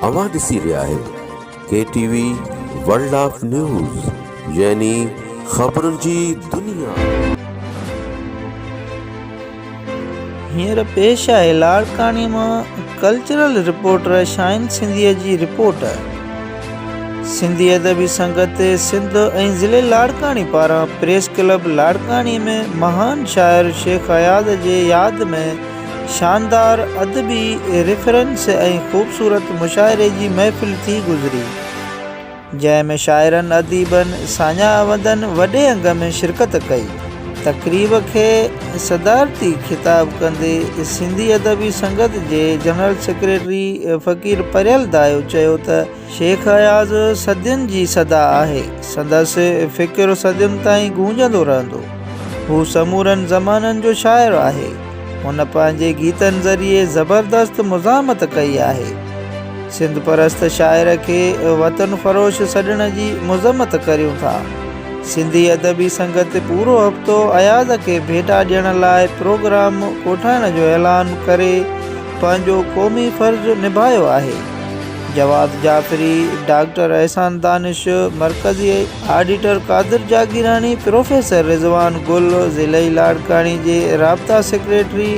अवां ॾिसी रहिया आहियो KTV वर्ल्ड ऑफ न्यूज़ यानी ख़बरुनि जी दुनिया। हींअर पेश आहे लाड़कानी मां कल्चरल रिपोर्टर शाहीन सिंधीअ जी रिपोर्ट। सिंधी अदबी संगत सिंध ऐं ज़िले लाड़कानी पारां प्रेस क्लब लाड़कानी में महान शाइर शेख अयाज़ जे याद में शानदार अदबी रेफरेंस ऐं ख़ूबसूरत मुशाइरे जी महफ़िल थी गुज़री, जंहिंमें शाइरनि अदीबनि सान्या अवदनि वॾे अंग में शिरकत कई। तक़रीब खे सदारती ख़िताब कंदे सिंधी अदबी संगत जे जनरल सेक्रेटरी फ़कीर परियल दायो चयो त शेख अयाज़ सदियुनि जी सदा आहे, संदसि फ़िक्र सदियुनि ताईं गूंजंदो रहंदो। हू समूरनि ज़माननि जो शाइर आहे। हुन पंहिंजे गीतनि ज़रिए ज़बरदस्त मुज़ामत कई आहे। सिंध परस्त शाइर खे वतन फ़रोश सॾण जी मुज़मत करियूं था। सिंधी अदबी संगत पूरो हफ़्तो अयाज़ खे भेटा ॾियण लाइ प्रोग्राम कोठाइण जो ऐलान करे पंहिंजो क़ौमी फ़र्ज़ु निभायो आहे। जवाद जाफ़री, डॉक्टर एहसान दानिश, मरकज़ी ऑडिटर कादिर जागीरानी, प्रोफेसर रिज़वान गुल, ज़िले लाड़कानी जे राब्ता सेक्रेटरी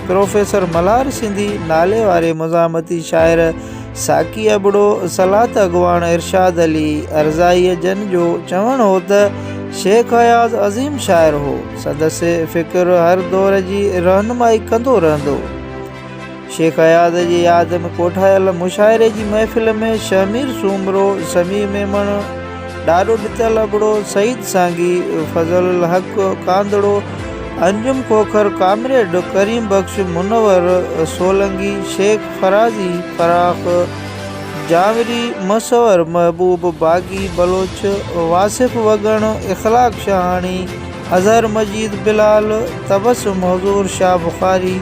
प्रोफेसर मल्हार सिंधी, नाले वारे मुज़ामती शाइर साकी अबड़ो, सलात अॻवान इरशाद अली, अर्ज़ाई जन जो चवणु हो त शेख अयाज़ अज़ीम शाइर हो, संदसि फ़िक्र हर दौर जी रहनुमाई कंदो रहंदो। शेख अयाज़ जी याद में कोठायल मुशाइरे जी महफ़िल में शमीर सूमरो, समी मेमण, ॾाॾो ॾितल अबड़ो, सईद सांगी, फज़ल हक़ कांदड़ो, अंजुम खोखर, कामरेड करीम बख्श, मुनवर सोलंगी, शेख फराज़ी फराख, जावरी मसवर, महबूब बागी बलोच, वासिफ़ वगण, इख़लाक़ शाहानी, अज़हर मजीद बिलाल, तबस्सुम हज़ूर शाह बुखारी,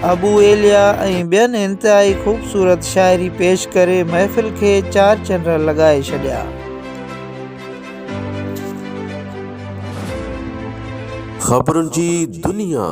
अबू एलिया ऐं ॿियनि इंतिहाई ख़ूबसूरत शाइरी पेश करे महफ़िल खे चार चंड लॻाए छॾिया। ख़बरुनि जी दुनिया।